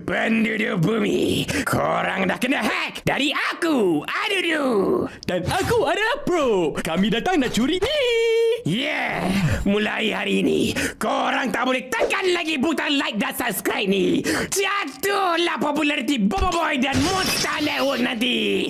Penduduk bumi, korang dah kena hack dari aku, Adudu. Dan aku adalah Pro. Kami datang nak curi ni. Yeah, mulai hari ini, korang tak boleh tekan lagi butang like dan subscribe ni. Jatuhlah populariti Bobo Boy dan Monster Network nanti.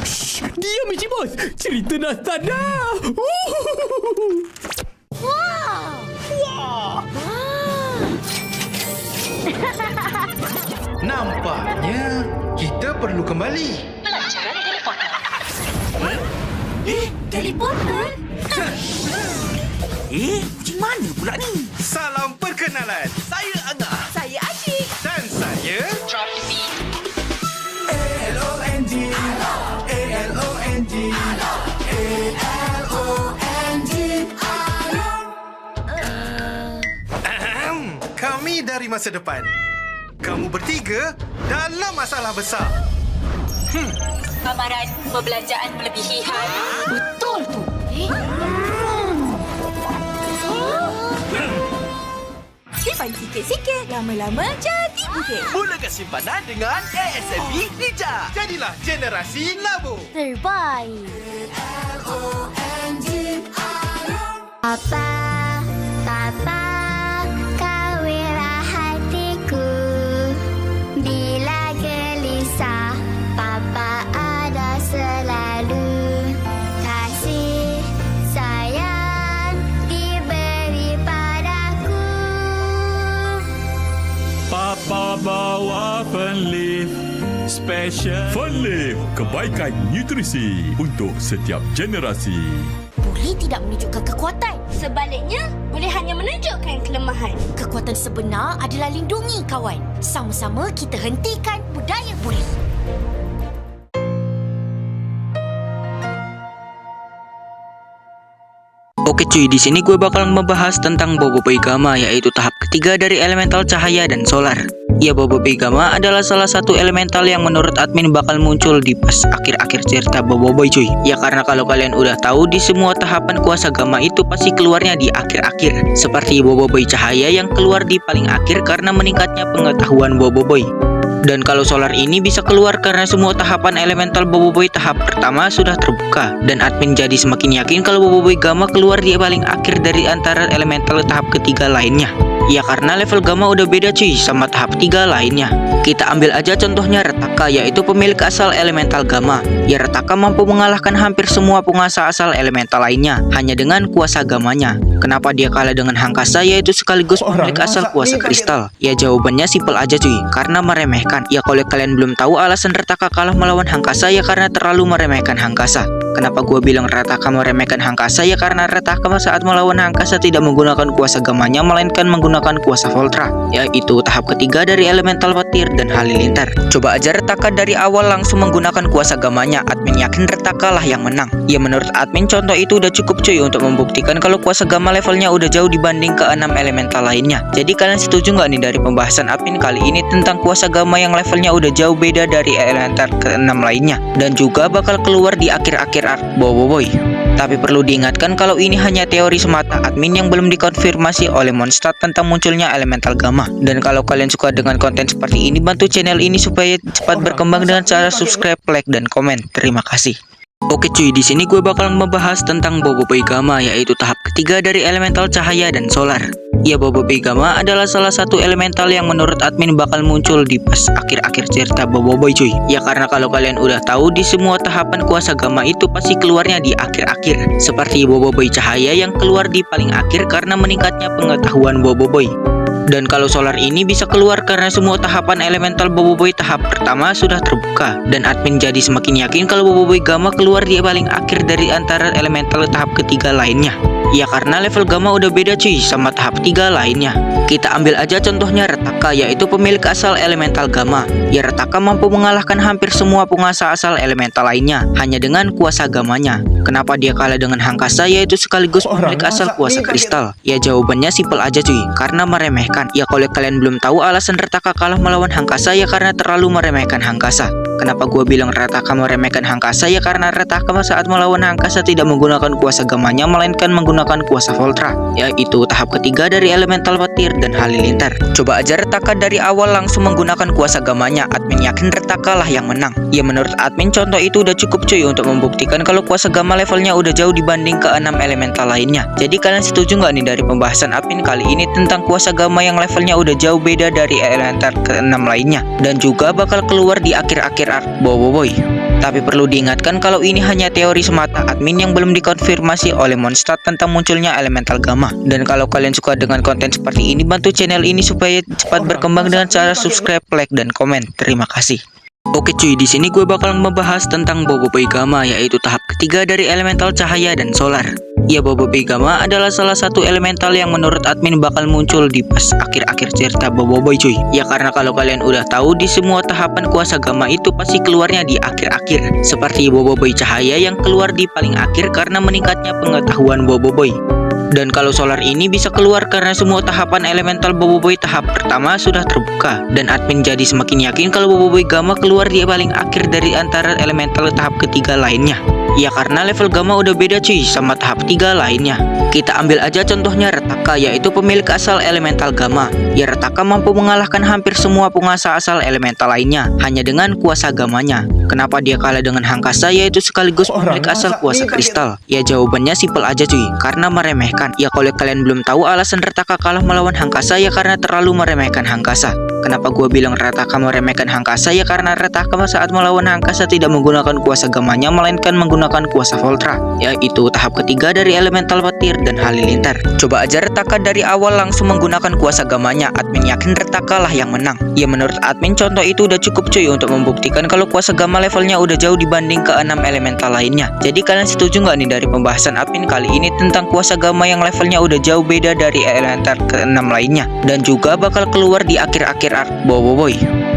Shh, diam Encik Bos. Cerita dah start dah. Wow. Nampaknya kita perlu kembali. Pelajaran teleporter. Teleporter? Macam mana pula ni? Salam perkenalan. Saya Angah. Saya Asyik. Dan saya Drop the beat. ALONG. ALONG. Ahem. Kami dari masa depan. Kamu bertiga dalam masalah besar. Amaran perbelanjaan melebihi had. Betul tu. Simpan sikit-sikit, lama-lama jadi bukit. Mulakan simpanan dengan ASMB Ninja. Jadilah generasi labu. Terbaik. Papa, Papa, kawinlah hatiku. Bila gelisah, Papa ada selalu. Kasih sayang diberi padaku. Papa bawa Fenleaf Special. Fenleaf, kebaikan nutrisi untuk setiap generasi. Boleh tidak menunjukkan kekuatan. Sebaliknya, boleh hanya menunjukkan kelemahan. Kekuatan sebenar adalah lindungi kawan. Sama-sama kita hentikan budaya buli. Oke cuy, di sini gue bakal membahas tentang Bobo Boy Gamma, yaitu tahap ketiga dari elemental cahaya dan solar. Ya, Bobo Boy Gamma adalah salah satu elemental yang menurut admin bakal muncul di pas akhir-akhir cerita Bobo Boy cuy. Ya karena kalau kalian udah tahu di semua tahapan kuasa Gamma itu pasti keluarnya di akhir-akhir. Seperti Bobo Boy cahaya yang keluar di paling akhir karena meningkatnya pengetahuan Bobo Boy. Dan kalau solar ini bisa keluar karena semua tahapan elemental Bobo Boy tahap pertama sudah terbuka. Dan admin jadi semakin yakin kalau Bobo Boy Gamma keluar di paling akhir dari antara elemental tahap ketiga lainnya. Ya karena level Gamma udah beda cuy sama tahap 3 lainnya. Kita ambil aja contohnya Retaka, yaitu pemilik asal elemental Gamma. Ya Retaka mampu mengalahkan hampir semua penguasa asal elemental lainnya hanya dengan kuasa Gammanya. Kenapa dia kalah dengan Hangkasa, yaitu sekaligus pemilik asal kuasa kristal? Ya jawabannya simpel aja cuy, karena meremehkan. Ya kalau kalian belum tahu alasan Retaka kalah melawan Hangkasa, ya karena terlalu meremehkan Hangkasa. Kenapa gue bilang Retaka meremehkan Hangkasa? Ya karena Retaka saat melawan Hangkasa tidak menggunakan kuasa Gammanya, melainkan menggunakan kuasa Voltra, yaitu tahap ketiga dari elemental petir dan halilintar. Coba aja Retaka dari awal langsung menggunakan kuasa Gammanya, admin yakin Retaka lah yang menang. Ya menurut admin contoh itu udah cukup cuy untuk membuktikan kalau kuasa Gamma levelnya udah jauh dibanding ke 6 elemental lainnya. Jadi kalian setuju nggak nih dari pembahasan admin kali ini tentang kuasa Gamma yang levelnya udah jauh beda dari elemental ke-6 lainnya, dan juga bakal keluar di akhir-akhir arc Bobo Boy? Tapi perlu diingatkan kalau ini hanya teori semata admin yang belum dikonfirmasi oleh Mondstadt tentang munculnya elemental Gamma. Dan kalau kalian suka dengan konten seperti ini, bantu channel ini supaya cepat berkembang dengan cara subscribe, like, dan komen. Terima kasih. Oke cuy, di sini gue bakal membahas tentang Bobo Boy Gamma, yaitu tahap ketiga dari elemental cahaya dan solar. Ya, Bobo Boy Gamma adalah salah satu elemental yang menurut admin bakal muncul di pas akhir-akhir cerita Bobo Boy cuy. Ya karena kalau kalian udah tahu di semua tahapan kuasa Gamma itu pasti keluarnya di akhir-akhir. Seperti Bobo Boy cahaya yang keluar di paling akhir karena meningkatnya pengetahuan Bobo Boy. Dan kalau solar ini bisa keluar karena semua tahapan elemental Bobo Boy tahap pertama sudah terbuka. Dan admin jadi semakin yakin kalau Bobo Boy Gamma keluar di paling akhir dari antara elemental tahap ketiga lainnya. Ya karena level Gamma udah beda cuy sama tahap 3 lainnya. Kita ambil aja contohnya Retaka, yaitu pemilik asal elemental Gamma. Ya Retaka mampu mengalahkan hampir semua penguasa asal elemental lainnya hanya dengan kuasa Gammanya. Kenapa dia kalah dengan Hangkasa, yaitu sekaligus pemilik asal kuasa kristal? Ya jawabannya simpel aja cuy, karena meremehkan. Ya kalau kalian belum tahu alasan Retaka kalah melawan Hangkasa, ya karena terlalu meremehkan Hangkasa. Kenapa gua bilang Rataka meremehkan Hangkasa? Ya karena Rataka saat melawan Hangkasa tidak menggunakan kuasa gamanya, melainkan menggunakan kuasa Voltra, yaitu tahap ketiga dari elemental petir dan halilintar. Coba aja Rataka dari awal langsung menggunakan kuasa gamanya, admin yakin Rataka lah yang menang. Ya menurut admin contoh itu udah cukup cuy untuk membuktikan kalau kuasa gamma levelnya udah jauh dibanding ke 6 elemental lainnya. Jadi kalian setuju nggak nih dari pembahasan admin kali ini tentang kuasa gamma yang levelnya udah jauh beda dari elemental ke-6 lainnya, dan juga bakal keluar di akhir-akhir arc Boboiboy? Tapi perlu diingatkan kalau ini hanya teori semata admin yang belum dikonfirmasi oleh Mondstadt tentang munculnya elemental gamma. Dan kalau kalian suka dengan konten seperti ini, bantu channel ini supaya cepat berkembang dengan cara subscribe, like, dan komen. Terima kasih. Oke cuy, di sini gue bakal membahas tentang Boboiboy Gamma, yaitu tahap ketiga dari elemental cahaya dan solar. Ya, Boboiboy Gamma adalah salah satu elemental yang menurut admin bakal muncul di pas akhir-akhir cerita Boboiboy cuy. Ya karena kalau kalian udah tahu di semua tahapan kuasa gamma itu pasti keluarnya di akhir-akhir. Seperti Boboiboy cahaya yang keluar di paling akhir karena meningkatnya pengetahuan Boboiboy. Dan kalau solar ini bisa keluar karena semua tahapan elemental Boboiboy tahap pertama sudah terbuka. Dan admin jadi semakin yakin kalau Boboiboy Gamma keluar di paling akhir dari antara elemental tahap ketiga lainnya. Ya karena level gamma udah beda cuy sama tahap 3 lainnya. Kita ambil aja contohnya Rataka, yaitu pemilik asal elemental gamma. Ya Rataka mampu mengalahkan hampir semua penguasa asal elemental lainnya hanya dengan kuasa gamanya. Kenapa dia kalah dengan Hangkasa, yaitu sekaligus pemilik asal kuasa kristal? Ya jawabannya simpel aja cuy, karena meremehkan. Ya kalau kalian belum tahu alasan Rataka kalah melawan Hangkasa, ya karena terlalu meremehkan Hangkasa. Kenapa gue bilang Rataka meremehkan Hangkasa? Ya karena Rataka saat melawan Hangkasa tidak menggunakan kuasa gamanya, melainkan menggunakan kuasa Voltra, yaitu tahap ketiga dari elemental petir dan halilintar. Coba aja Rataka dari awal langsung menggunakan kuasa gamanya, admin yakin Rataka lah yang menang. Ya menurut admin contoh itu udah cukup cuy untuk membuktikan kalau kuasa gamma levelnya udah jauh dibanding ke 6 elemental lainnya. Jadi kalian setuju nggak nih dari pembahasan admin kali ini tentang kuasa gamma yang levelnya udah jauh beda dari elemental ke-6 lainnya, dan juga bakal keluar di akhir-akhir arc Boboiboy?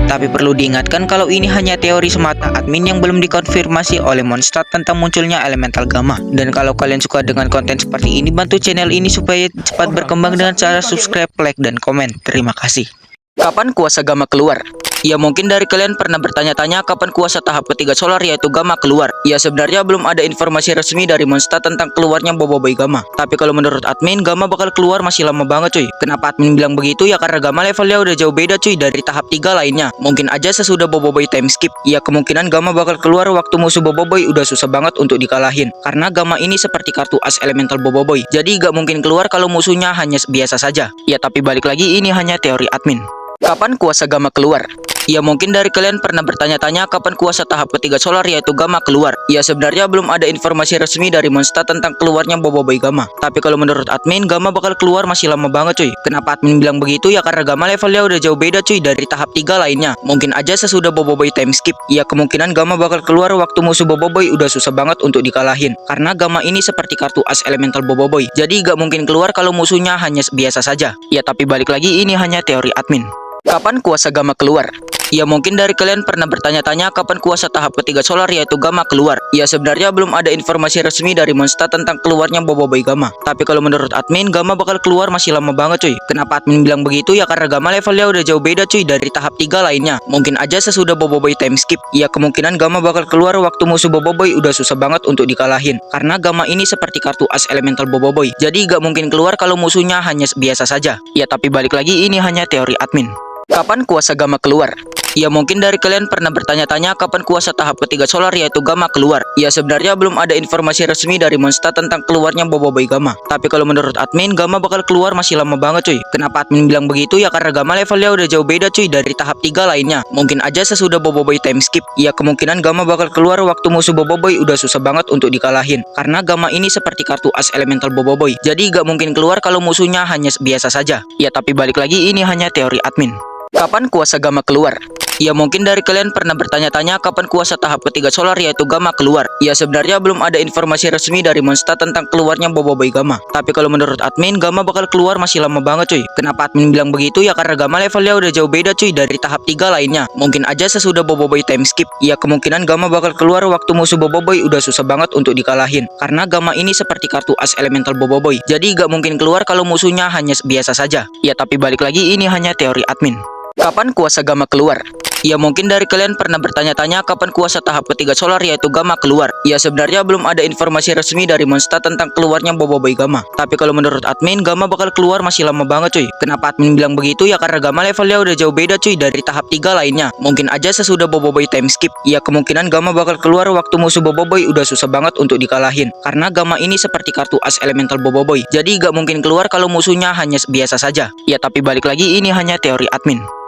Tapi perlu diingatkan kalau ini hanya teori semata admin yang belum dikonfirmasi oleh Mondstadt tentang munculnya elemental gamma. Dan kalau kalian suka dengan konten seperti ini, bantu channel ini supaya cepat berkembang dengan cara subscribe, like, dan komen. Terima kasih. Kapan kuasa gamma keluar? Ya mungkin dari kalian pernah bertanya-tanya kapan kuasa tahap ketiga solar yaitu gamma keluar. Ya sebenarnya belum ada informasi resmi dari Mondstadt tentang keluarnya Boboiboy Gamma. Tapi kalau menurut admin, gamma bakal keluar masih lama banget cuy. Kenapa admin bilang begitu? Ya karena gamma levelnya udah jauh beda cuy dari tahap 3 lainnya. Mungkin aja sesudah Boboiboy time skip. Ya kemungkinan gamma bakal keluar waktu musuh Boboiboy udah susah banget untuk dikalahin. Karena gamma ini seperti kartu as elemental Boboiboy. Jadi gak mungkin keluar kalau musuhnya hanya biasa saja. Ya tapi balik lagi, ini hanya teori admin. Kapan kuasa gamma keluar? Ya mungkin dari kalian pernah bertanya-tanya kapan kuasa tahap ketiga solar yaitu gamma keluar. Ya sebenarnya belum ada informasi resmi dari Mondstadt tentang keluarnya Boboiboy Gamma. Tapi kalau menurut admin, gamma bakal keluar masih lama banget cuy. Kenapa admin bilang begitu? Ya karena gamma levelnya udah jauh beda cuy dari tahap 3 lainnya. Mungkin aja sesudah Boboiboy time skip. Ya kemungkinan gamma bakal keluar waktu musuh Boboiboy udah susah banget untuk dikalahin. Karena gamma ini seperti kartu as elemental Boboiboy. Jadi gak mungkin keluar kalau musuhnya hanya biasa saja. Ya tapi balik lagi, ini hanya teori admin. Kapan kuasa gamma keluar? Ya mungkin dari kalian pernah bertanya-tanya kapan kuasa tahap ketiga solar yaitu gamma keluar. Ya sebenarnya belum ada informasi resmi dari Mondstadt tentang keluarnya Boboiboy Gamma. Tapi kalau menurut admin, gamma bakal keluar masih lama banget cuy. Kenapa admin bilang begitu? Ya karena gamma levelnya udah jauh beda cuy dari tahap 3 lainnya. Mungkin aja sesudah Boboiboy time skip. Ya kemungkinan gamma bakal keluar waktu musuh Boboiboy udah susah banget untuk dikalahin. Karena gamma ini seperti kartu as elemental Boboiboy. Jadi gak mungkin keluar kalau musuhnya hanya biasa saja. Ya tapi balik lagi, ini hanya teori admin. Kapan kuasa gamma keluar? Ya mungkin dari kalian pernah bertanya-tanya kapan kuasa tahap ketiga solar yaitu gamma keluar. Ya sebenarnya belum ada informasi resmi dari Mondstadt tentang keluarnya Boboiboy Gamma. Tapi kalau menurut admin, gamma bakal keluar masih lama banget cuy. Kenapa admin bilang begitu? Ya karena gamma levelnya udah jauh beda cuy dari tahap 3 lainnya. Mungkin aja sesudah Boboiboy time skip. Ya kemungkinan gamma bakal keluar waktu musuh Boboiboy udah susah banget untuk dikalahin. Karena gamma ini seperti kartu as elemental Boboiboy. Jadi gak mungkin keluar kalau musuhnya hanya biasa saja. Ya tapi balik lagi, ini hanya teori admin. Kapan kuasa gamma keluar? Ya mungkin dari kalian pernah bertanya-tanya kapan kuasa tahap ketiga solar yaitu gamma keluar. Ya sebenarnya belum ada informasi resmi dari Mondstadt tentang keluarnya Boboiboy Gamma. Tapi kalau menurut admin, gamma bakal keluar masih lama banget cuy. Kenapa admin bilang begitu? Ya karena gamma levelnya udah jauh beda cuy dari tahap 3 lainnya. Mungkin aja sesudah Boboiboy time skip. Ya kemungkinan gamma bakal keluar waktu musuh Boboiboy udah susah banget untuk dikalahin. Karena gamma ini seperti kartu as elemental Boboiboy. Jadi gak mungkin keluar kalau musuhnya hanya biasa saja. Ya tapi balik lagi, ini hanya teori admin. Kapan kuasa Gamma keluar? Ya mungkin dari kalian pernah bertanya-tanya kapan kuasa tahap ketiga solar yaitu Gamma keluar. Ya sebenarnya belum ada informasi resmi dari Monster tentang keluarnya Boboiboy Gamma. Tapi kalau menurut admin, Gamma bakal keluar masih lama banget cuy. Kenapa admin bilang begitu? Ya karena Gamma levelnya udah jauh beda cuy dari tahap 3 lainnya. Mungkin aja sesudah Boboiboy time skip. Ya kemungkinan Gamma bakal keluar waktu musuh Boboiboy udah susah banget untuk dikalahin. Karena Gamma ini seperti kartu as elemental Boboiboy. Jadi gak mungkin keluar kalau musuhnya hanya biasa saja. Ya tapi balik lagi ini hanya teori admin.